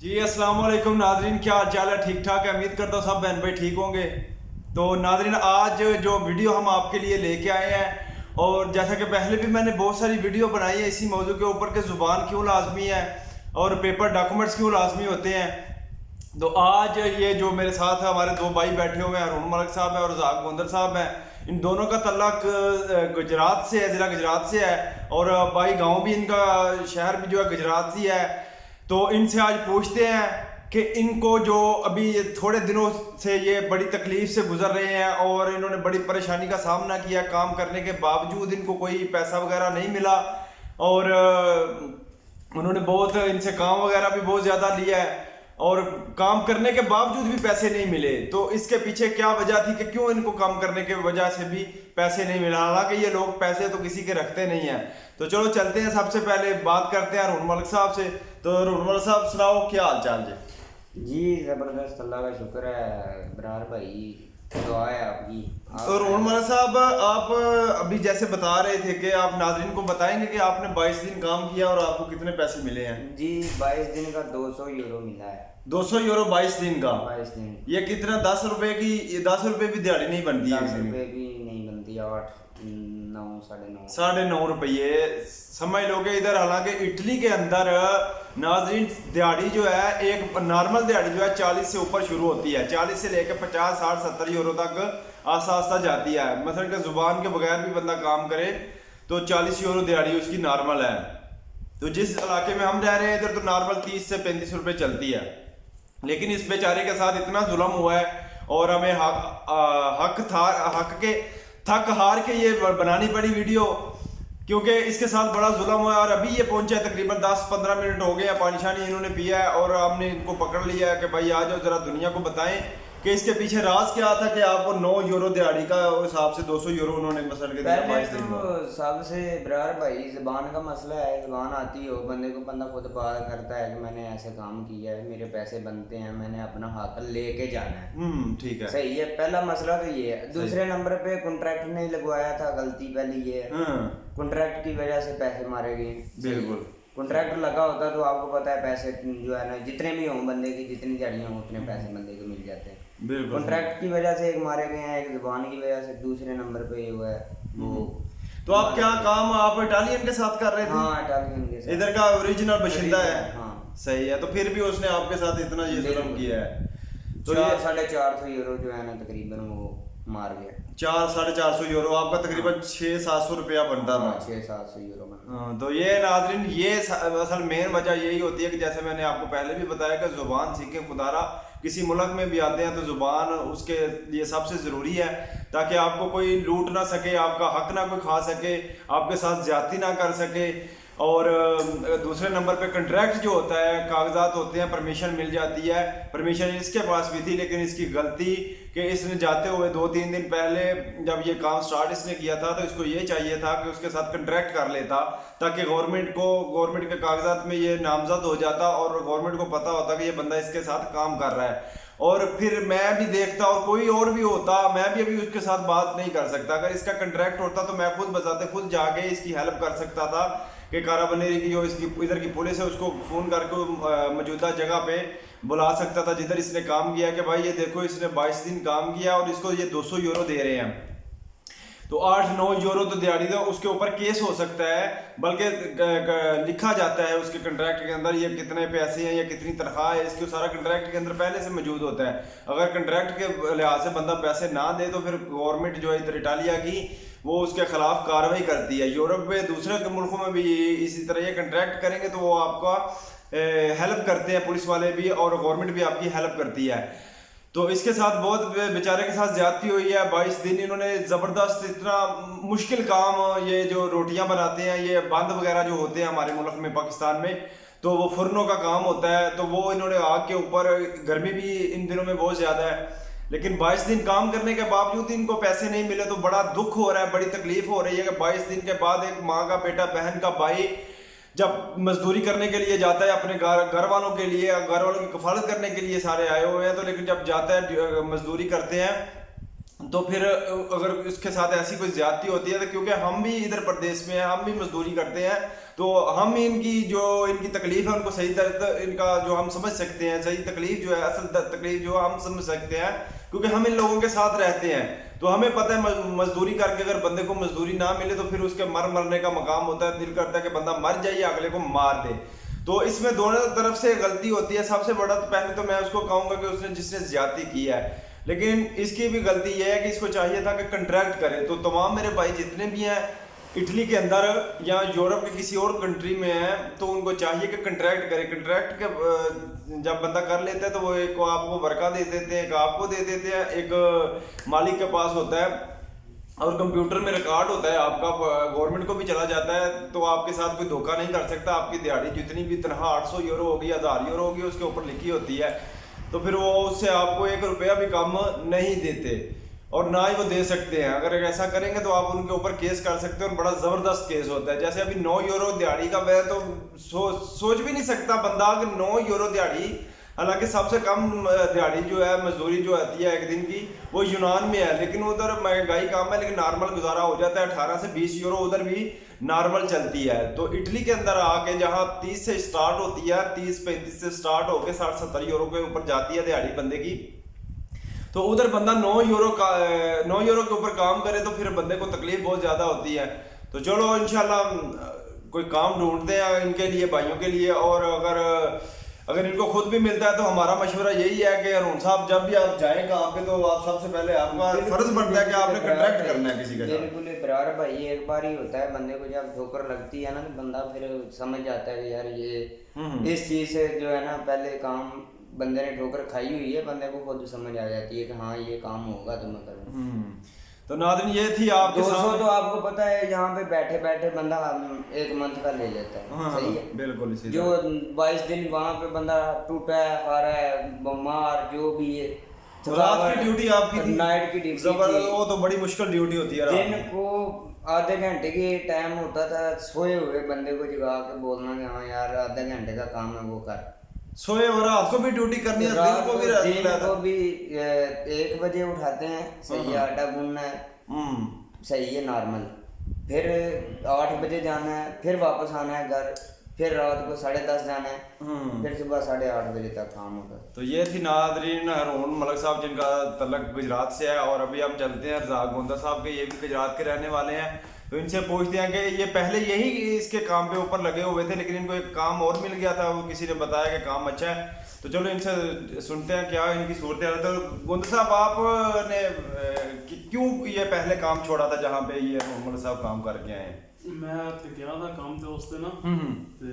जी अस्सलाम वालेकुम नाजरीन, क्या हाल चाल है? ठीक ठाक है, उम्मीद करता हूँ सब बहन भाई ठीक होंगे। तो नाजरीन, आज जो वीडियो हम आपके लिए लेके आए हैं, और जैसा कि पहले भी मैंने बहुत सारी वीडियो बनाई है इसी मौजू के ऊपर कि ज़ुबान क्यों लाजमी है और पेपर डॉक्यूमेंट्स क्यों लाजमी होते हैं। तो आज ये जो मेरे साथ हमारे दो भाई बैठे हुए हैं, अरुण मलिक साहब हैं और रज़ाक गोंदर साहब हैं, इन दोनों का तल्लक गुजरात से है, ज़िला गुजरात से है, और भाई गांव भी इनका शहर भी जो है गुजरात से है। तो इनसे आज पूछते हैं कि इनको जो अभी ये थोड़े दिनों से ये बड़ी तकलीफ से गुजर रहे हैं और इन्होंने बड़ी परेशानी का सामना किया, काम करने के बावजूद इनको कोई पैसा वगैरह नहीं मिला, और उन्होंने बहुत इनसे काम वगैरह भी बहुत ज़्यादा लिया है और काम करने के बावजूद भी पैसे नहीं मिले। तो इसके पीछे क्या वजह थी कि क्यों इनको काम करने के वजह से भी पैसे नहीं मिला, हालांकि ये लोग पैसे तो किसी के रखते नहीं हैं। तो चलो चलते हैं, सबसे पहले बात करते हैं अरुण मलिक साहब से। तो अरुण मलिक साहब सुनाओ, क्या हाल चाल जी? ज़बरदस्त, अल्लाह का शुक्र है बरार भाई, दुआ है आपकी। तो अरुण मलिक साहब, आप अभी जैसे बता रहे थे कि आप नाजरीन को बताएंगे कि आपने 22 दिन काम किया और आपको कितने पैसे मिले हैं? जी 22 दिन का 200 यूरो मिला है। 200 यूरो 22 दिन का? 22 दिन। ये कितना, 10 रुपए की? 10 रुपए भी दिहाड़ी नहीं बनती है? 10 रुपये भी नहीं बनती, 8 9 9.5 9.5 रुपये समझ लोगे इधर। हालांकि इटली के अंदर नाजरीन दिहाड़ी जो है, एक नॉर्मल दिहाड़ी जो है 40 से ऊपर शुरू होती है, 40 से लेकर 50 60 70 यूरो तक आस्ता आस्ता जाती है। मतलब कि जुबान के बगैर भी बंदा काम करे तो 40 यूरो दिहाड़ी उसकी नॉर्मल है। तो जिस इलाके में हम रह रहे हैं इधर तो नॉर्मल 30 से 35 रुपये चलती है, लेकिन इस बेचारे के साथ इतना जुल्म हुआ है और हमें हक के थक हार के ये बनानी पड़ी वीडियो, क्योंकि इसके साथ बड़ा जुल्म हुआ है। और अभी ये पहुंचा है, तकरीबन 10-15 मिनट हो गए हैं, पानी शानी इन्होंने पिया है और हमने इनको पकड़ लिया है कि भाई आ जाओ जरा दुनिया को बताएं कि इसके पीछे राज क्या था कि आपको 9 यूरो दिहाड़ी का हिसाब से 200 यूरो उन्होंने मसल के दिया। पहले तो सबसे बरार भाई ज़बान का मसला है। ज़बान आती हो बंदे को, बंदा खुद बात करता है कि मैंने ऐसे काम किया है, मेरे पैसे बनते हैं, मैंने अपना हक लेके जाना है। ठीक है, सही है, पहला मसला तो ये है। दूसरे नंबर पे कॉन्ट्रैक्ट नहीं लगवाया था, गलती पहली ये है। कॉन्ट्रैक्ट की वजह से पैसे मारे गए। बिल्कुल, कॉन्ट्रैक्ट लगा होता तो आपको पता है पैसे जो है ना, जितने भी हों बंदे की, जितनी दिहाड़ियाँ हों उतने पैसे बंदे को मिल जाते हैं। कॉन्ट्रैक्ट की वजह से एक मारे गए हैं, एक जुबान की वजह से दूसरे नंबर पे ये हुआ है वो। तो आप क्या काम आप इटालियन के साथ कर रहे थे? हाँ, इटालियन के साथ। इधर का ओरिजिनल बाशिंदा है? हाँ सही है। तो फिर भी उसने आपके साथ इतना ये जुल्म किया है, तो 450 यूरो जो है ना तकरीबन वो मार गया। 400-450 यूरो आपका तकरीबन 600-700 रुपया बनता था। 600-700 यूरो बनता। हाँ, तो ये नाजरीन, ये असल मेन वजह यही होती है कि जैसे मैंने आपको पहले भी बताया कि जुबान सीखें। खुदारा किसी मुल्क में भी आते हैं तो जुबान उसके लिए सबसे ज़रूरी है, ताकि आपको कोई लूट ना सके, आपका हक ना कोई खा सके, आपके साथ ज्यादती ना कर सके। और दूसरे नंबर पे कंट्रैक्ट जो होता है, कागजात होते हैं, परमिशन मिल जाती है। परमिशन इसके पास भी थी, लेकिन इसकी गलती कि इसने जाते हुए 2-3 दिन पहले जब ये काम स्टार्ट इसने किया था तो इसको ये चाहिए था कि उसके साथ कंट्रैक्ट कर लेता, ताकि गवर्नमेंट के कागजात में ये नामजद हो जाता और गवर्नमेंट को पता होता कि ये बंदा इसके साथ काम कर रहा है। और फिर मैं भी देखता और कोई और भी होता, मैं भी अभी उसके साथ बात नहीं कर सकता। अगर इसका कंट्रैक्ट होता तो मैं खुद बजाते खुद जाके इसकी हेल्प कर सकता था कि काराबनेरी की जो इसकी इधर की पुलिस है उसको फ़ोन करके मौजूदा जगह पे बुला सकता था जिधर इसने काम किया कि भाई ये देखो इसने 22 दिन काम किया और इसको ये 200 यूरो दे रहे हैं। तो 8-9 यूरो तो दिहाड़ी था, उसके ऊपर केस हो सकता है, बल्कि लिखा जाता है उसके कंट्रैक्ट के अंदर ये कितने पैसे हैं या कितनी तनख्वाह है इसकी, सारा कंट्रैक्ट के अंदर पहले से मौजूद होता है। अगर कंट्रैक्ट के लिहाज से बंदा पैसे ना दे तो फिर गवर्नमेंट जो है इधर इटालिया की वो उसके खिलाफ कार्रवाई करती है। यूरोप में दूसरे के मुल्कों में भी इसी तरह ये कंट्रैक्ट करेंगे तो वो आपका हेल्प करते हैं, पुलिस वाले भी, और गवर्नमेंट भी आपकी हेल्प करती है। तो इसके साथ बहुत बेचारे के साथ ज्यादती हुई है। 22 दिन इन्होंने ज़बरदस्त, इतना मुश्किल काम, ये जो रोटियां बनाते हैं, ये बंद वगैरह जो होते हैं हमारे मुल्क में पाकिस्तान में, तो वो फुरनों का काम होता है, तो वो इन्होंने आग के ऊपर, गर्मी भी इन दिनों में बहुत ज़्यादा है, लेकिन 22 दिन काम करने के बावजूद इनको पैसे नहीं मिले। तो बड़ा दुख हो रहा है, बड़ी तकलीफ हो रही है कि 22 दिन के बाद एक माँ का बेटा, बहन का भाई जब मजदूरी करने के लिए जाता है अपने घर वालों के लिए, घर वालों की कफालत करने के लिए सारे आए हुए हैं, तो लेकिन जब जाता है मजदूरी करते हैं तो फिर अगर उसके साथ ऐसी कोई ज्यादती होती है तो क्योंकि हम भी इधर प्रदेश में हैं, हम भी मजदूरी करते हैं, तो हम इनकी तकलीफ है उनको सही तरह इनका जो हम समझ सकते हैं, सही तकलीफ जो है, असल तकलीफ जो हम समझ सकते हैं, क्योंकि हम इन लोगों के साथ रहते हैं। तो हमें पता है मजदूरी करके अगर बंदे को मजदूरी ना मिले तो फिर उसके मरने का मकाम होता है, दिल करता है कि बंदा मर जाए या अगले को मार दे। तो इसमें दोनों तरफ से गलती होती है। सबसे बड़ा तो पहले तो मैं उसको कहूँगा कि उसने जिसने ज्यादती की है, लेकिन इसकी भी गलती यह है कि इसको चाहिए था कि कंट्रैक्ट करे। तो तमाम मेरे भाई जितने भी हैं इटली के अंदर या यूरोप के किसी और कंट्री में हैं, तो उनको चाहिए कि कंट्रैक्ट करे। कंट्रैक्ट के जब बंदा कर लेता है तो वो एक को आपको वर्का दे देते हैं, एक आपको दे देते हैं, एक मालिक के पास होता है और कंप्यूटर में रिकॉर्ड होता है आपका, गवर्नमेंट को भी चला जाता है। तो आपके साथ कोई धोखा नहीं कर सकता। आपकी दिहाड़ी जितनी भी तनख्वाह 800 यूरो होगी, 1000 यूरो होगी, उसके ऊपर लिखी होती है। तो फिर वो उससे आपको 1 रुपया भी कम नहीं देते और ना ही वो दे सकते हैं। अगर ऐसा करेंगे तो आप उनके ऊपर केस कर सकते हैं और बड़ा ज़बरदस्त केस होता है। जैसे अभी 9 यूरो दिहाड़ी का मैं तो सोच भी नहीं सकता बंदा कि 9 यूरो दिहाड़ी, हालांकि सबसे कम दिहाड़ी जो है, मजदूरी जो आती है एक दिन की, वो यूनान में है, लेकिन उधर महंगाई कम है लेकिन नॉर्मल गुजारा हो जाता है। 18 से 20 यूरो उधर भी नॉर्मल चलती है। तो इटली के अंदर आके जहाँ 30 से स्टार्ट होती है, 30-35 से स्टार्ट होकर 60-70 यूरो के ऊपर जाती है दिहाड़ी बंदे की, तो उधर बंदा 9 यूरो के ऊपर काम करे तो फिर बंदे को तकलीफ बहुत ज़्यादा होती है। तो चलो इंशाल्लाह कोई काम ढूंढते हैं इनके लिए, भाइयों के लिए। और अगर इनको खुद भी मिलता है तो हमारा मशवरा यही है कि अरुण साहब जब भी आप जाएं काम पे तो आप सबसे पहले आपका फर्ज बनता है कि आपने कंट्रैक्ट करना है किसी के साथ। बिल्कुल बराबर भाई, एक बार ही होता है बंदे को जब ठोकर लगती है ना, तो बंदा फिर समझ जाता है कि यार ये इस चीज से जो है ना, पहले काम बंदे ने ठोकर खाई हुई है, बंदे को खुद समझ आ जाती है कि हाँ ये काम होगा तो मैं करूँ। तो नाज़रीन ये थी आपके 200 तो आपको पता है यहाँ पे बैठे बैठे बंदा 1 मंथ का ले लेता है। हाँ, सही है, बिल्कुल। जो 22 दिन वहाँ पे बंदा टूटा है, हारा है, बीमार जो भी है, रात की ड्यूटी आपकी थी, नाइट की ड्यूटी जबरदस्त, वो तो बड़ी मुश्किल ड्यूटी होती है। दिन को आधे घंटे के टाइम होता था, सोए हुए बंदे को जगा के बोलना कि हाँ यार आधे घंटे का काम है वो कर। सोए और रात को भी ड्यूटी करनी है, दिन को भी 1 बजे उठाते हैं, सही है, आटा गूंदना है, सही है नॉर्मल, फिर 8 बजे जाना है, फिर वापस आना है घर, फिर रात को 10:30 जाना है, फिर सुबह 8:30 बजे तक काम होगा। तो ये थी नाज़रीन अरुण मलिक साहब जिनका तलक गुजरात से है। और अभी हम चलते हैं रज़ाक गोंदा साहब के, ये भी गुजरात के रहने वाले हैं। तो इनसे पूछते हैं कि ये पहले यही इसके काम पे ऊपर लगे हुए थे, लेकिन इनको एक काम और मिल गया था, वो किसी ने बताया कि काम अच्छा है। तो चलो इनसे सुनते हैं क्या इनकी सूरत है। तो गोंदा साहब आपने क्यों ये पहले काम छोड़ा था जहाँ पे ये मोहम्मद साहब काम करके आए? मैं गया था काम ਤੇ ਉਸ ਤੇ ਨਾ ਤੇ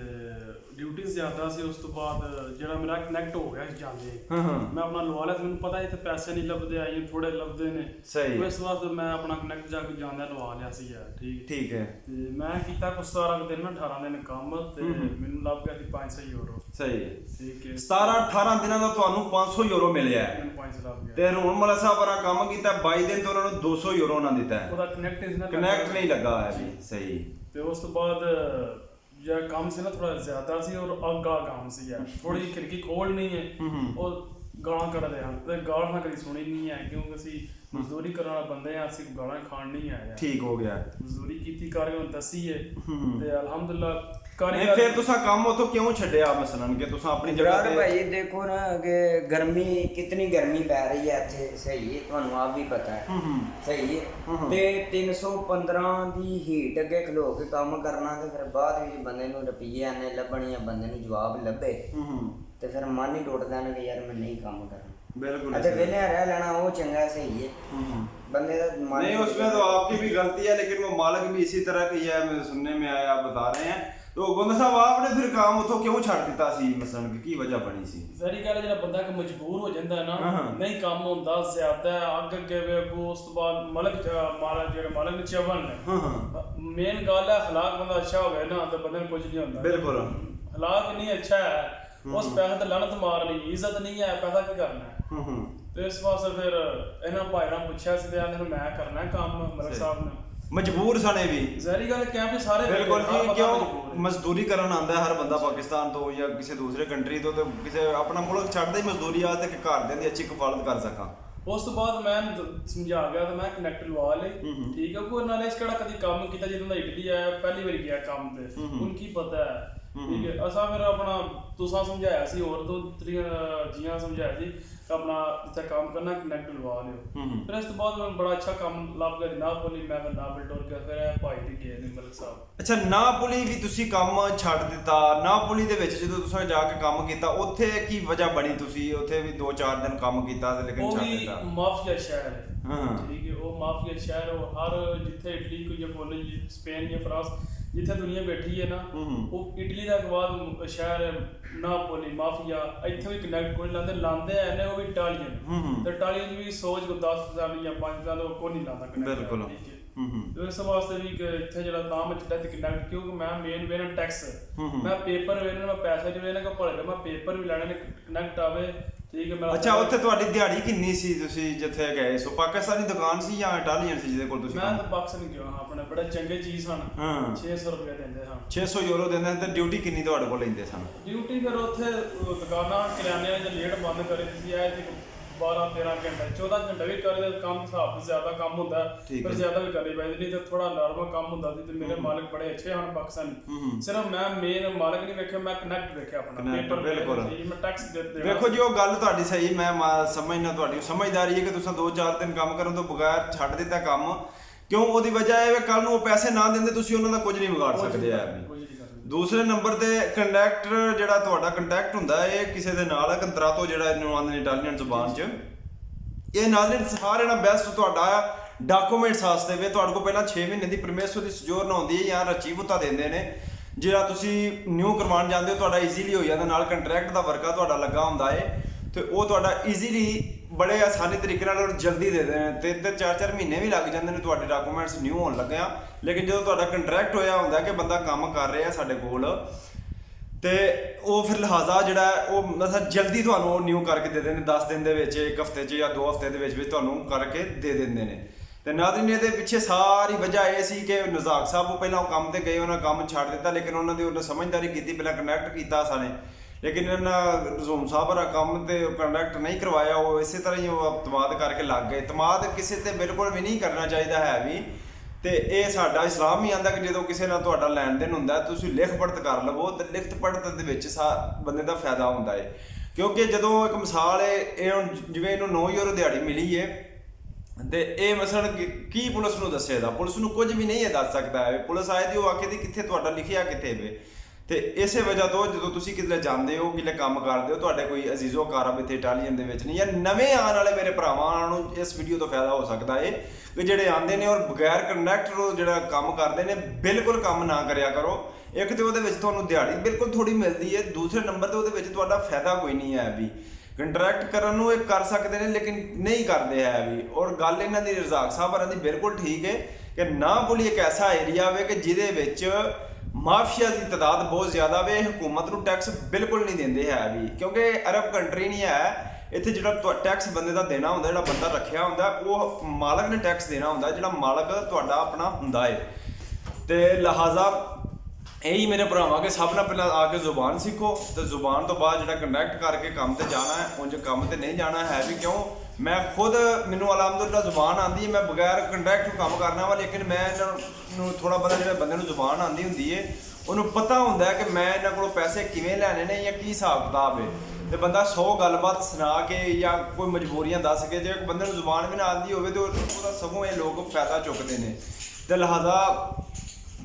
ਡਿਊਟੀ ਜ਼ਿਆਦਾ ਸੀ। ਉਸ ਤੋਂ ਬਾਅਦ ਜਿਹੜਾ ਮੇਰਾ ਕਨੈਕਟ ਹੋ ਗਿਆ ਜਾਂਦੇ ਮੈਂ ਆਪਣਾ ਲਵਾ ਲਿਆ, ਮੈਨੂੰ ਪਤਾ ਇੱਥੇ ਪੈਸੇ ਨਹੀਂ ਲੱਭਦੇ, ਆਏ ਥੋੜੇ ਲੱਭਦੇ ਨੇ, ਸਹੀ। ਇਸ ਵਾਸਤੇ ਮੈਂ ਆਪਣਾ ਕਨੈਕਟ ਜਾ ਕੇ ਜਾਂਦਿਆਂ ਲਵਾ ਲਿਆ ਸੀ ਯਾਰ। ਠੀਕ ਹੈ। ਤੇ ਮੈਂ ਕੀਤਾ ਕੁਛ 17 ਦਿਨ ਨਾ 18 ਦਿਨ ਕੰਮ ਤੇ ਮੈਨੂੰ ਲੱਭ ਗਿਆ ਸੀ 500 ਯੂਰੋ। ਸਹੀ। ਠੀਕ ਹੈ। 17-18 ਦਿਨਾਂ ਦਾ ਤੁਹਾਨੂੰ 500 ਯੂਰੋ ਮਿਲਿਆ ਹੈ। ਮੈਨੂੰ 500 ਲੱਭ ਗਿਆ। ਤੇ ਅਰੁਣ ਮਲਿਕ ਸਾਹਿਬ ਵਾਲਾ ਕੰਮ ਕੀਤਾ 22 ਦਿਨ ਤੋਂ ਉਹਨਾਂ ਨੂੰ 200 ਯੂਰੋ ਉਹਨਾਂ ਦਿੱਤਾ ਹੈ। ਉਹਦਾ ਕਨੈਕਟ ਨਹੀਂ ਲੱਗਾ ਹੋਇਆ ਜੀ। ਸਹੀ। ਤੇ ਉਸ ਤੋਂ ਬਾਅਦ ਜਿਹੜਾ ਕੰਮ ਸੀ ਨਾ ਥੋੜਾ ਜ਼ਿਆਦਾ ਸੀ ਔਰ ਅੱਗਾ ਕੰਮ ਸੀ ਯਾਰ, ਥੋੜੀ ਜਿਹੀ ਖਿੜਕੀ ਖੋਲਣੀ ਹੈ, ਉਹ ਗਾਲਾਂ ਕੱਢਦੇ ਹਨ ਤੇ ਗਾਲਾਂ ਤਾਂ ਕਦੀ ਸੁਣੀ ਨਹੀਂ ਹੈ, ਕਿਉਂਕਿ ਅਸੀਂ ਮਜ਼ਦੂਰੀ ਕਰਨ ਵਾਲੇ ਬੰਦੇ ਆ, ਅਸੀਂ ਗਾਲਾਂ ਖਾਣ ਨਹੀਂ ਆਏ। ਠੀਕ ਹੋ ਗਿਆ। ਮਜ਼ਦੂਰੀ ਕੀਤੀ ਕਾਰੀਗਰ ਨੂੰ ਦੱਸੀ ਹੈ ਤੇ ਅਲਹਮਦੁਲਿਲਾ ਕਾਰੀਗਰ। ਫਿਰ ਤੁਸੀਂ ਕੰਮ ਉਥੋਂ ਕਿਉਂ ਛੱਡਿਆ ਮਸਲਨ ਕਿ ਤੁਸੀਂ ਆਪਣੀ ਜਗ੍ਹਾ ਤੇ? ਭਾਈ ਦੇਖੋ ਨਾ ਕਿ ਗਰਮੀ ਕਿਤਨੀ ਗਰਮੀ ਪੈ ਰਹੀ ਹੈ ਇੱਥੇ, ਸਹੀ ਹੈ, ਤੁਹਾਨੂੰ ਆਪ ਵੀ ਪਤਾ ਹੈ, ਸਹੀ ਹੈ। ਤੇ 315 ਦੀ ਹੀਟ ਅੱਗੇ ਖਲੋ ਕੇ ਕੰਮ ਕਰਨਾ ਤੇ ਫਿਰ ਬਾਅਦ ਵਿੱਚ ਬੰਦੇ ਨੂੰ ਰੁਪਈਏ ਆਨੇ ਲੱਭਣ ਜਾਂ ਬੰਦੇ ਨੂੰ ਜਵਾਬ ਲੱਭੇ ਤੇ ਫਿਰ ਮਨ ਹੀ ਟੁੱਟਦਾ ਨਾ ਕਿ ਯਾਰ ਮੈਂ ਨਹੀਂ ਕੰਮ ਕਰਨਾ। बिल्कुल। अच्छा वेले रह लेना वो चंगा सही है, बंदे का नहीं उसमें तो आपकी भी गलती है, लेकिन वो मालिक भी इसी तरह की है, सुनने में आया, आप बता रहे हैं। तो गोंदा साहब आपने फिर काम उतो क्यों छड़ दिता सी मसलन की वजह बनी सी? ਸਾਰੀ ਗੱਲ ਜਿਹੜਾ ਬੰਦਾ ਕਿ ਮਜਬੂਰ ਹੋ ਜਾਂਦਾ ਹੈ ਨਾ, ਨਹੀਂ ਕੰਮ ਹੁੰਦਾ, ਜ਼ਿਆਦਾ ਅੱਗੇ ਵੇ ਉਸ ਤੋਂ ਬਾਅਦ ਜਿਹੜਾ ਮਾਲਕ ਨੇ ਚਵਨ ਮੇਨ ਗੱਲ ਹੈ, ਹਾਲਾਤ ਬੰਦਾ ਅੱਛਾ ਹੋਵੇ ਨਾ ਤਾਂ ਬੰਦੇ ਨੂੰ ਕੁਝ ਨਹੀਂ ਹੁੰਦਾ। ਬਿਲਕੁਲ। ਹਾਲਾਤ ਨਹੀਂ ਅੱਛਾ ਹੈ, ਉਸ ਪੈਸੇ ਤੇ ਲਾਨਤ ਮਾਰਨੀ, ਇੱਜ਼ਤ ਨਹੀਂ ਹੈ, ਪੈਸਾ ਕੀ ਕਰਨਾ ਹੈ। ਤੇ ਇਸ ਵਾਸਤੇ ਫਿਰ ਇਹਨਾਂ ਭਾਈਆਂ ਨੂੰ ਪੁੱਛਿਆ ਸੀ ਤੇ ਆਂਦੇ ਮੈਂ ਕਰਨਾ ਕੰਮ ਮਲਿਕ ਸਾਹਿਬ ਨੇ। ਮਜਬੂਰ ਸਣੇ ਵੀ ਜ਼ਹਿਰੀ ਗੱਲ ਕਿਹਾ ਵੀ ਸਾਰੇ ਬਿਲਕੁਲ ਜੀ। ਕਿਉਂ ਮਜ਼ਦੂਰੀ ਕਰਨ ਆਂਦਾ ਹਰ ਬੰਦਾ ਪਾਕਿਸਤਾਨ ਤੋਂ ਜਾਂ ਕਿਸੇ ਦੂਸਰੇ ਕੰਟਰੀ ਤੋਂ, ਤੇ ਕਿਸੇ ਆਪਣਾ ਮੁਲਕ ਛੱਡਦਾ ਹੀ ਮਜ਼ਦੂਰੀ ਵਾਸਤੇ ਕਿ ਘਰਦਿਆਂ ਦੀ ਅੱਛੀ ਕਫਾਲਤ ਕਰ ਸਕਾਂ। ਉਸ ਤੋਂ ਬਾਅਦ ਮੈਂ ਸਮਝਾ ਗਿਆ ਤਾਂ ਮੈਂ ਕਨੈਕਟ ਲਵਾ ਲਈ ਠੀਕ ਹੈ। ਕੋਈ ਨਾਲੇ ਇਸ ਕਿਹੜਾ ਕਦੀ ਕੰਮ ਕੀਤਾ ਜਦੋਂ ਦਾ ਇਟਲੀ ਆਇਆ ਪਹਿਲੀ ਵਾਰੀ ਗਿਆ ਕੰਮ ਤੇ, ਹੁਣ ਕੀ ਪਤਾ ਹੈ ਠੀਕ ਹੈ। ਅਸਾਂ ਫਿਰ ਆਪਣਾ ਤੁਸਾਂ ਸਮਝਾਇਆ ਸੀ ਹੋਰ ਦੋ ਤਰੀਆਂ ਜੀਆਂ ਸਮਝਾਇਆ ਸੀ ਆਪਣਾ ਜਿੱਥੇ ਕੰਮ ਕਰਨਾ ਕਨੈਕਟ ਲਵਾ ਲਿਓ। ਫਿਰ ਇਸ ਤੋਂ ਬਾਅਦ ਮੈਨੂੰ ਬੜਾ ਅੱਛਾ ਕੰਮ ਲੱਭ ਗਿਆ ਨਾਪੋਲੀ, ਮੈਂ ਫਿਰ ਨਾਪੋਲੀ ਟੁਰ ਗਿਆ। ਫਿਰ ਇਹ ਭਾਈ ਦੀ ਗਏ ਨੇ ਮਲਕ ਸਾਹਿਬ। ਅੱਛਾ, ਨਾਪੋਲੀ ਵੀ ਤੁਸੀਂ ਕੰਮ ਛੱਡ ਦਿੱਤਾ। ਨਾਪੋਲੀ ਦੇ ਵਿੱਚ ਜਦੋਂ ਤੁਸੀਂ ਜਾ ਕੇ ਕੰਮ ਕੀਤਾ ਉੱਥੇ ਕੀ ਵਜ੍ਹਾ ਬਣੀ? ਤੁਸੀਂ ਉੱਥੇ ਵੀ 2-4 ਦਿਨ ਕੰਮ ਕੀਤਾ ਤੇ ਲੇਕਿਨ ਛੱਡ ਦਿੱਤਾ। ਉਹ ਵੀ ਮਾਫੀਆ ਸ਼ਹਿਰ ਹੈ ਠੀਕ ਹੈ। ਉਹ ਮਾਫੀਆ ਸ਼ਹਿਰ ਉਹ ਹਰ ਜਿੱਥੇ ਇਟਲੀ ਕੋਈ ਜਾਂ ਪੋਲੈਂਡ ਸਪੇਨ ਜਾਂ ਫਰਾਂਸ ਜਿੱਥੇ ਦੁਨੀਆ ਬੈਠੀ ਹੈ ਨਾ, ਉਹ ਇਟਲੀ ਦਾ ਬਾਅਦ ਸ਼ਹਿਰ ਹੈ ਨਾਪੋਲੀ ਮਾਫੀਆ। ਇੱਥੇ ਵੀ ਕਨੈਕਟ ਕੋਈ ਲਾਉਂਦੇ ਐ ਨੇ ਉਹ ਵੀ ਇਟਾਲੀਅਨ ਤੇ ਇਟਾਲੀਅਨ ਵੀ ਸੋਚ ਕੋ 10% ਜਾਂ 5% ਉਹ ਕੋਈ ਨਹੀਂ ਲਾਉਂਦਾ ਕਨੈਕਟ। ਬਿਲਕੁਲ ਇਸ ਵਾਸਤੇ ਵੀ ਇੱਥੇ ਜਿਹੜਾ ਤਾਂ ਮੈਂ ਚਿੱਟਾ ਤੇ ਕਨੈਕਟ ਕਿਉਂਕਿ ਮੈਂ ਮੇਨ ਵੇਨ ਟੈਕਸ ਮੈਂ ਪੇਪਰ ਵੇਨ ਮੈਂ ਪੈਸੇ ਜਿਵੇਂ ਨਾ ਭਲੇ ਮੈਂ ਪੇਪਰ ਵੀ ਲੈਣੇ ਨੇ ਕਨੈਕਟ ਆਵੇ ਠੀਕ ਹੈ। ਮੈਂ ਅੱਛਾ, ਉੱਥੇ ਤੁਹਾਡੀ ਦਿਹਾੜੀ ਕਿੰਨੀ ਸੀ ਤੁਸੀਂ ਜਿੱਥੇ ਗਏ ਸੋ? ਪਾਕਿਸਤਾਨੀ ਦੁਕਾਨ ਸੀ ਜਾਂ ਇਟਾਲੀਅਨ ਸੀ ਜਿਹਦੇ ਕੋਲ ਤੁਸੀਂ? ਮੈਂ ਤਾਂ ਪਾਕਿਸਤਾਨ ਗਿਆ ਹਾਂ, ਆਪਣੇ ਬੜੇ ਚੰਗੇ ਚੀਜ਼ ਸਨ। 600 ਰੁਪਏ ਦਿੰਦੇ ਹਾਂ, 600 ਯੂਰੋ ਦਿੰਦੇ ਤੇ ਡਿਊਟੀ ਕਿੰਨੀ ਤੁਹਾਡੇ ਕੋਲ ਲੈਂਦੇ ਸਨ? ਡਿਊਟੀ ਫਿਰ ਉੱਥੇ ਦੁਕਾਨਾਂ ਕਿਰਾਣੇ ਵਾਲੇ ਲੇਟ ਬੰਦ ਕਰੇ ਸੀ ਆਏ ਸੀ 12-13 ਘੰਟੇ 14 ਘੰਟੇ ਵੀ ਕਰਦੇ ਕੰਮ ਹਿਸਾਬ ਤੋਂ ਜ਼ਿਆਦਾ ਕੰਮ ਹੁੰਦਾ ਪਰ ਜ਼ਿਆਦਾ ਵੀ ਕਰਨੀ ਪੈਂਦੀ ਨਹੀਂ ਤੇ ਥੋੜਾ ਨਾਰਮਲ ਕੰਮ ਹੁੰਦਾ ਸੀ। ਤੇ ਮੇਰੇ ਮਾਲਕ ਬੜੇ ਅੱਛੇ ਹਨ ਪਾਕਿਸਤਾਨੀ। ਸਿਰਫ ਮੈਂ ਮੇਨ ਮਾਲਕ ਨਹੀਂ ਵੇਖਿਆ, ਮੈਂ ਕਨੈਕਟ ਵੇਖਿਆ ਆਪਣਾ ਪੇਪਰ। ਬਿਲਕੁਲ ਮੈਂ ਟੈਕਸ ਦੇ ਵੇਖੋ ਜੀ, ਉਹ ਗੱਲ ਤੁਹਾਡੀ ਸਹੀ, ਮੈਂ ਸਮਝਣਾ ਤੁਹਾਡੀ ਸਮਝਦਾਰੀ ਹੈ ਕਿ ਤੁਸੀਂ 2-4 ਦਿਨ ਕੰਮ ਕਰਨ ਤੋਂ ਬਗੈਰ ਛੱਡ ਦਿੱਤਾ ਕੰਮ। ਕਿਉਂ? ਉਹਦੀ ਵਜ੍ਹਾ ਇਹ ਹੈ ਕੱਲ ਨੂੰ ਉਹ ਪੈਸੇ ਨਾ ਦਿੰਦੇ ਤੁਸੀਂ ਉਹਨਾਂ ਦਾ ਕੁਝ ਨਹੀਂ ਵਿਗਾੜ ਸਕਦੇ ਆ। ਦੂਸਰੇ ਨੰਬਰ ਤੇ ਕੰਟੈਕਟਰ ਜਿਹੜਾ ਤੁਹਾਡਾ ਕੰਟੈਕਟ ਹੁੰਦਾ ਇਹ ਕਿਸੇ ਦੇ ਨਾਲ ਹੈ ਕੰਤਰਾਤੋ ਜਿਹੜਾ ਇਹਨੂੰ ਆਉਂਦੇ ਨੇ ਇਟਾਲੀਅਨ ਜ਼ੁਬਾਨ 'ਚ। ਇਹ ਨਾਜ਼ਰੀਨ ਸਾਰੇ ਨਾਲ ਬੈਸਟ ਤੁਹਾਡਾ ਡਾਕੂਮੈਂਟਸ ਵਾਸਤੇ ਵੀ ਤੁਹਾਡੇ ਕੋਲ ਪਹਿਲਾਂ 6 ਮਹੀਨੇ ਦੀ ਪਰਮਿਸ਼ਨ ਦੀ ਸਜੋਰਨ ਆਉਂਦੀ ਹੈ ਜਾਂ ਰਚੀਵਤਾ ਦਿੰਦੇ ਨੇ ਜਿਹੜਾ ਤੁਸੀਂ ਨਿਊ ਕਰਵਾਉਣ ਜਾਂਦੇ ਹੋ ਤੁਹਾਡਾ ਈਜ਼ੀਲੀ ਹੋ ਜਾਂਦਾ। ਨਾਲ ਕੰਟਰੈਕਟ ਦਾ ਵਰਕਾ ਤੁਹਾਡਾ ਲੱਗਾ ਹੁੰਦਾ ਹੈ ਤੇ ਉਹ ਤੁਹਾਡਾ ਈਜ਼ੀਲੀ ਬੜੇ ਆਸਾਨੀ ਤਰੀਕੇ ਨਾਲ ਜਲਦੀ ਦੇ ਦੇਣੇ। 3-4 ਮਹੀਨੇ ਵੀ ਲੱਗ ਜਾਂਦੇ ਨੇ ਤੁਹਾਡੇ ਡਾਕੂਮੈਂਟਸ ਨਿਊ ਹੋਣ ਲੱਗਿਆ। ਲੇਕਿਨ ਜਦੋਂ ਤੁਹਾਡਾ ਕੰਟਰੈਕਟ ਹੋਇਆ ਹੁੰਦਾ ਕਿ ਬੰਦਾ ਕੰਮ ਕਰ ਰਿਹਾ ਸਾਡੇ ਕੋਲ ਤੇ ਉਹ ਫਿਰ ਲਿਹਾਜ਼ਾ ਜਿਹੜਾ ਉਹ ਮਤਲਬ ਜਲਦੀ ਤੁਹਾਨੂੰ ਉਹ ਨਿਊ ਕਰਕੇ ਦੇ ਦਿੰਦੇ ਨੇ 10 ਦਿਨ ਦੇ ਵਿੱਚ, 1 ਹਫ਼ਤੇ 'ਚ ਜਾਂ 2 ਹਫ਼ਤੇ ਦੇ ਵਿੱਚ ਤੁਹਾਨੂੰ ਕਰਕੇ ਦੇ ਦਿੰਦੇ ਨੇ। ਤੇ ਨਾਜ਼ਰੀਨ ਇਹਦੇ ਪਿੱਛੇ ਸਾਰੀ ਵਜ੍ਹਾ ਇਹ ਸੀ ਕਿ ਨਜ਼ਾਕ ਸਾਹਿਬ ਉਹ ਪਹਿਲਾਂ ਉਹ ਕੰਮ ਤੇ ਗਏ, ਉਹਨਾਂ ਕੰਮ ਛੱਡ ਦਿੱਤਾ ਲੇਕਿਨ ਉਹਨਾਂ ਦੀ ਉਹਨੇ ਸਮਝਦਾਰੀ ਕੀਤੀ, ਪਹਿਲਾਂ ਕਨੈਕਟ ਕੀਤਾ ਸਾਨੇ ਲੇਕਿਨ ਇਹਨਾਂ ਰਜ਼ੂਮ ਸਾਹਿਬ ਦਾ ਕੰਮ ਤੇ ਕੰਡਕਟ ਨਹੀਂ ਕਰਵਾਇਆ। ਉਹ ਇਸੇ ਤਰ੍ਹਾਂ ਹੀ ਉਹ ਇਤਮਾਦ ਕਰਕੇ ਲੱਗ ਗਏ। ਇਤਮਾਦ ਕਿਸੇ ਤੇ ਬਿਲਕੁਲ ਵੀ ਨਹੀਂ ਕਰਨਾ ਚਾਹੀਦਾ ਹੈ ਵੀ। ਤੇ ਇਹ ਸਾਡਾ ਇਸਲਾਮ ਹੀ ਆਂਦਾ ਕਿ ਜਦੋਂ ਕਿਸੇ ਨਾਲ ਤੁਹਾਡਾ ਲੈਣ ਦੇਣ ਹੁੰਦਾ ਤੁਸੀਂ ਲਿਖ ਪੜਤ ਕਰ ਲਵੋ ਤੇ ਲਿਖਤ ਪੜਤ ਦੇ ਵਿੱਚ ਬੰਦੇ ਦਾ ਫਾਇਦਾ ਹੁੰਦਾ ਹੈ। ਕਿਉਂਕਿ ਜਦੋਂ ਇੱਕ ਮਿਸਾਲ ਹੈ ਇਹ ਹੁਣ ਜਿਵੇਂ ਇਹਨੂੰ 9 ਯੂਰੋ ਦਿਹਾੜੀ ਮਿਲੀ ਹੈ ਤੇ ਇਹ ਮਸਲਨ ਕੀ ਪੁਲਿਸ ਨੂੰ ਦੱਸੇਗਾ? ਪੁਲਿਸ ਨੂੰ ਕੁਝ ਵੀ ਨਹੀਂ ਇਹ ਦੱਸ ਸਕਦਾ ਹੈ। ਪੁਲਿਸ ਆਏ ਦੀ ਉਹ ਆਖੇ ਦੀ ਕਿੱਥੇ ਤੁਹਾਡਾ ਲਿਖਿਆ ਕਿੱਥੇ ਵੇ। ਤੇ ਇਸੇ ਵਜ੍ਹਾ ਤੋਂ ਜਦੋਂ ਤੁਸੀਂ ਕਿਤੇ ਜਾਂਦੇ ਹੋ ਕਿਤੇ ਕੰਮ ਕਰਦੇ ਹੋ ਤੁਹਾਡੇ ਕੋਈ ਅਜ਼ੀਜ਼ੋ ਕਾਰਬ ਇੱਥੇ ਇਟਾਲੀਅਨ ਦੇ ਵਿੱਚ ਨਹੀਂ ਜਾਂ ਨਵੇਂ ਆਉਣ ਵਾਲੇ ਮੇਰੇ ਭਰਾਵਾਂ ਨੂੰ ਇਸ ਵੀਡੀਓ ਤੋਂ ਫਾਇਦਾ ਹੋ ਸਕਦਾ ਹੈ ਕਿ ਜਿਹੜੇ ਆਉਂਦੇ ਨੇ ਔਰ ਬਗੈਰ ਕੰਡਕਟਰ ਜਿਹੜਾ ਕੰਮ ਕਰਦੇ ਨੇ ਬਿਲਕੁਲ ਕੰਮ ਨਾ ਕਰਿਆ ਕਰੋ। ਇੱਕ ਤੇ ਉਹਦੇ ਵਿੱਚ ਤੁਹਾਨੂੰ ਦਿਹਾੜੀ ਬਿਲਕੁਲ ਥੋੜੀ ਮਿਲਦੀ ਹੈ, ਦੂਸਰੇ ਨੰਬਰ ਤੇ ਉਹਦੇ ਵਿੱਚ ਤੁਹਾਡਾ ਫਾਇਦਾ ਕੋਈ ਨਹੀਂ ਹੈ ਵੀ। ਕੰਟਰੈਕਟ ਕਰਨ ਨੂੰ ਇਹ ਕਰ ਸਕਦੇ ਨੇ ਲੇਕਿਨ ਨਹੀਂ ਕਰਦੇ ਹੈ ਵੀ। ਔਰ ਗੱਲ ਇਹਨਾਂ ਦੀ ਰਜ਼ਾਕ ਸਾਹਿਬ ਹਰਾਂ ਦੀ ਬਿਲਕੁਲ ਠੀਕ ਹੈ ਕਿ ਨਾਪੋਲੀ ਇੱਕ ਐਸਾ ਏਰੀਆ ਹੋਵੇ ਕਿ ਜਿਹਦੇ ਵਿੱਚ ਮਾਫੀਆ ਦੀ ਤਾਦਾਦ ਬਹੁਤ ਜ਼ਿਆਦਾ ਵੇ। ਹਕੂਮਤ ਨੂੰ ਟੈਕਸ ਬਿਲਕੁਲ ਨਹੀਂ ਦਿੰਦੇ ਹੈ ਵੀ ਕਿਉਂਕਿ ਅਰਬ ਕੰਟਰੀ ਨਹੀਂ ਹੈ। ਇੱਥੇ ਜਿਹੜਾ ਟੈਕਸ ਬੰਦੇ ਦਾ ਦੇਣਾ ਹੁੰਦਾ, ਜਿਹੜਾ ਬੰਦਾ ਰੱਖਿਆ ਹੁੰਦਾ ਉਹ ਮਾਲਕ ਨੇ ਟੈਕਸ ਦੇਣਾ ਹੁੰਦਾ, ਜਿਹੜਾ ਮਾਲਕ ਤੁਹਾਡਾ ਆਪਣਾ ਹੁੰਦਾ ਹੈ। ਤੇ ਲਿਹਾਜ਼ਾ ਇਹੀ ਮੇਰੇ ਭਰਾਵਾਂ ਕਿ ਸਭ ਨਾਲ ਪਹਿਲਾਂ ਆ ਕੇ ਜ਼ੁਬਾਨ ਸਿੱਖੋ ਤੇ ਜ਼ੁਬਾਨ ਤੋਂ ਬਾਅਦ ਜਿਹੜਾ ਕੰਡਕਟ ਕਰਕੇ ਕੰਮ ਤੇ ਜਾਣਾ ਹੈ, ਉਂਝ ਕੰਮ ਤੇ ਨਹੀਂ ਜਾਣਾ ਹੈ ਵੀ। ਕਿਉਂ? ਮੈਂ ਖੁਦ ਮੈਨੂੰ ਅਲਹਮਦੁਲਿਲਾ ਜ਼ੁਬਾਨ ਆਉਂਦੀ ਹੈ, ਮੈਂ ਬਗੈਰ ਕੰਡਕਟ ਕੰਮ ਕਰਨਾ ਵਾ ਲੇਕਿਨ ਮੈਂ ਇਹਨਾਂ ਨੂੰ ਥੋੜਾ ਬਹੁਤਾ ਜਿਹੜਾ ਬੰਦੇ ਨੂੰ ਜ਼ੁਬਾਨ ਆਉਂਦੀ ਹੁੰਦੀ ਹੈ ਉਹਨੂੰ ਪਤਾ ਹੁੰਦਾ ਹੈ ਕਿ ਮੈਂ ਇਹਨਾਂ ਕੋਲੋਂ ਪੈਸੇ ਕਿਵੇਂ ਲੈਣੇ ਨੇ ਜਾਂ ਕੀ ਹਿਸਾਬ ਕਿਤਾਬ ਹੈ। ਤੇ ਬੰਦਾ 100 ਗੱਲਬਾਤ ਸੁਣਾ ਕੇ ਜਾਂ ਕੋਈ ਮਜਬੂਰੀਆਂ ਦੱਸ ਕੇ ਜੇ ਬੰਦੇ ਨੂੰ ਜ਼ੁਬਾਨ ਵੀ ਨਾ ਆਉਂਦੀ ਹੋਵੇ ਤਾਂ ਉਹਦਾ ਸਗੋਂ ਇਹ ਲੋਕ ਫਾਇਦਾ ਚੁੱਕਦੇ ਨੇ। ਤੇ ਲਿਹਾਜ਼ਾ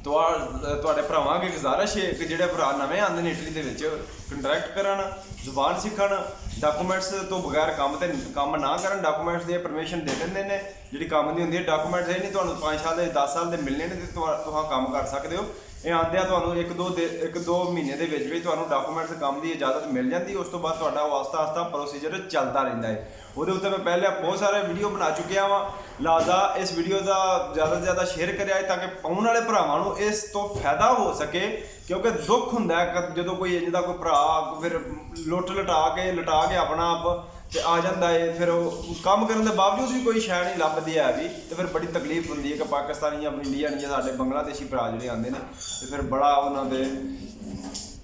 ਤੁਹਾਡੇ ਭਰਾਵਾਂ ਅੱਗੇ ਗੁਜ਼ਾਰਿਸ਼ ਹੈ ਕਿ ਜਿਹੜੇ ਭਰਾ ਨਵੇਂ ਆਉਂਦੇ ਨੇ ਇਟਲੀ ਦੇ ਵਿੱਚ ਕੰਟਰੈਕਟ ਕਰਨ, ਜ਼ੁਬਾਨ ਸਿੱਖਣ, ਡਾਕੂਮੈਂਟਸ ਤੋਂ ਬਗੈਰ ਕੰਮ ਨਾ ਕਰਨ। ਡਾਕੂਮੈਂਟਸ ਦੀ ਪਰਮਿਸ਼ਨ ਦੇ ਦਿੰਦੇ ਨੇ ਜਿਹੜੀ ਕੰਮ ਦੀ ਹੁੰਦੀ ਹੈ। ਡਾਕੂਮੈਂਟਸ ਇਹ ਨਹੀਂ ਤੁਹਾਨੂੰ 5 ਸਾਲ ਦੇ 10 ਸਾਲ ਦੇ ਮਿਲਣੇ ਨੇ ਤੇ ਤੁਸੀਂ ਕੰਮ ਕਰ ਸਕਦੇ ਹੋ। ਇਹ ਆਉਂਦਿਆਂ ਤੁਹਾਨੂੰ 1-2 ਮਹੀਨੇ ਦੇ ਵਿੱਚ ਤੁਹਾਨੂੰ ਡਾਕੂਮੈਂਟਸ ਕੰਮ ਦੀ ਇਜਾਜ਼ਤ ਮਿਲ ਜਾਂਦੀ। ਉਸ ਤੋਂ ਬਾਅਦ ਤੁਹਾਡਾ ਆਸਤਾ ਪ੍ਰੋਸੀਜਰ ਚੱਲਦਾ ਰਹਿੰਦਾ ਹੈ। ਉਹਦੇ ਉੱਤੇ ਮੈਂ ਪਹਿਲੇ ਬਹੁਤ ਸਾਰੇ ਵੀਡੀਓ ਬਣਾ ਚੁੱਕਿਆ ਵਾਂ। ਲਿਹਾਜ਼ਾ ਇਸ ਵੀਡੀਓ ਦਾ ਜ਼ਿਆਦਾ ਤੋਂ ਜ਼ਿਆਦਾ ਸ਼ੇਅਰ ਕਰਿਆ ਤਾਂ ਕਿ ਆਉਣ ਵਾਲੇ ਭਰਾਵਾਂ ਨੂੰ ਇਸ ਤੋਂ ਫਾਇਦਾ ਹੋ ਸਕੇ ਕਿਉਂਕਿ ਦੁੱਖ ਹੁੰਦਾ ਹੈ ਜਦੋਂ ਕੋਈ ਇੰਜ ਦਾ ਕੋਈ ਭਰਾ ਫਿਰ ਲਟਾ ਕੇ ਆਪਣਾ ਆਪ ਤੇ ਆ ਜਾਂਦਾ ਹੈ। ਫਿਰ ਉਹ ਕੰਮ ਕਰਨ ਦੇ ਬਾਵਜੂਦ ਵੀ ਕੋਈ ਸ਼ੈ ਨਹੀਂ ਲੱਭਦੀ ਹੈ ਵੀ ਤੇ ਫਿਰ ਬੜੀ ਤਕਲੀਫ ਹੁੰਦੀ ਹੈ ਕਿ ਪਾਕਿਸਤਾਨੀ ਜਾਂ ਇੰਡੀਅਨ ਜਾਂ ਸਾਡੇ ਬੰਗਲਾਦੇਸ਼ੀ ਭਰਾ ਜਿਹੜੇ ਆਉਂਦੇ ਨੇ ਤੇ ਫਿਰ ਬੜਾ ਉਹਨਾਂ ਦੇ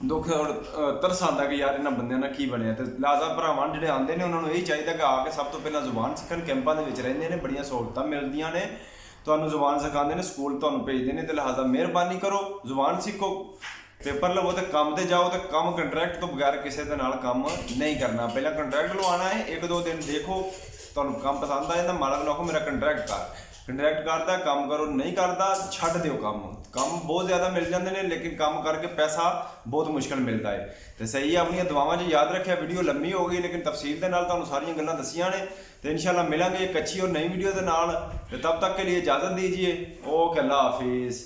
ਦੁੱਖ ਔਰ ਤਰਸ ਆਉਂਦਾ ਕਿ ਯਾਰ ਇਹਨਾਂ ਬੰਦਿਆਂ ਨਾਲ ਕੀ ਬਣਿਆ। ਤੇ ਲਿਹਾਜ਼ਾ ਭਰਾਵਾਂ ਜਿਹੜੇ ਆਉਂਦੇ ਨੇ ਉਹਨਾਂ ਨੂੰ ਇਹੀ ਚਾਹੀਦਾ ਕਿ ਆ ਕੇ ਸਭ ਤੋਂ ਪਹਿਲਾਂ ਜ਼ੁਬਾਨ ਸਿੱਖਣ। ਕੈਂਪਾਂ ਦੇ ਵਿੱਚ ਰਹਿੰਦੇ ਨੇ, ਬੜੀਆਂ ਸਹੂਲਤਾਂ ਮਿਲਦੀਆਂ ਨੇ, ਤੁਹਾਨੂੰ ਜ਼ੁਬਾਨ ਸਿਖਾਉਂਦੇ ਨੇ, ਸਕੂਲ ਤੁਹਾਨੂੰ ਭੇਜਦੇ ਨੇ, ਤੇ ਲਿਹਾਜ਼ਾ ਮਿਹਰਬਾਨੀ ਕਰੋ, ਜ਼ੁਬਾਨ ਸਿੱਖੋ, ਪੇਪਰ ਲਵੋ ਤੇ ਕੰਮ ਤੇ ਜਾਓ। ਤੇ ਕੰਮ ਕੰਟਰੈਕਟ ਤੋਂ ਬਗੈਰ ਕਿਸੇ ਦੇ ਨਾਲ ਕੰਮ ਨਹੀਂ ਕਰਨਾ। ਪਹਿਲਾਂ ਕੰਟਰੈਕਟ ਲਵਾਉਣਾ ਹੈ, 1-2 ਦਿਨ ਦੇਖੋ, ਤੁਹਾਨੂੰ ਕੰਮ ਪਸੰਦ ਆ ਜਾਂਦਾ, ਮਾਲਕ ਨੂੰ ਆਖੋ ਮੇਰਾ ਕੰਟਰੈਕਟ ਕਰ। ਕੰਟਰੈਕਟ ਕਰਦਾ ਕੰਮ ਕਰੋ, ਨਹੀਂ ਕਰਦਾ ਛੱਡ ਦਿਓ ਕੰਮ। ਕੰਮ ਬਹੁਤ ਜ਼ਿਆਦਾ ਮਿਲ ਜਾਂਦੇ ਨੇ, ਲੇਕਿਨ ਕੰਮ ਕਰਕੇ ਪੈਸਾ ਬਹੁਤ ਮੁਸ਼ਕਲ ਮਿਲਦਾ ਹੈ। ਤੇ ਸਹੀ ਆਪਣੀਆਂ ਦੁਆਵਾਂ 'ਚ ਯਾਦ ਰੱਖਿਆ। ਵੀਡੀਓ ਲੰਮੀ ਹੋ ਗਈ ਲੇਕਿਨ ਤਫਸੀਲ ਦੇ ਨਾਲ ਤੁਹਾਨੂੰ ਸਾਰੀਆਂ ਗੱਲਾਂ ਦੱਸੀਆਂ ਨੇ। ਤੇ ਇਨਸ਼ਾਅੱਲਾ ਮਿਲਾਂਗੇ ਇੱਕ ਅੱਛੀ ਔਰ ਨਈ ਵੀਡੀਓ ਦੇ ਨਾਲ। ਤੇ ਤਬ ਤੱਕ के लिए इजाज़त दीजिए। ओके, अल्लाह हाफिज़।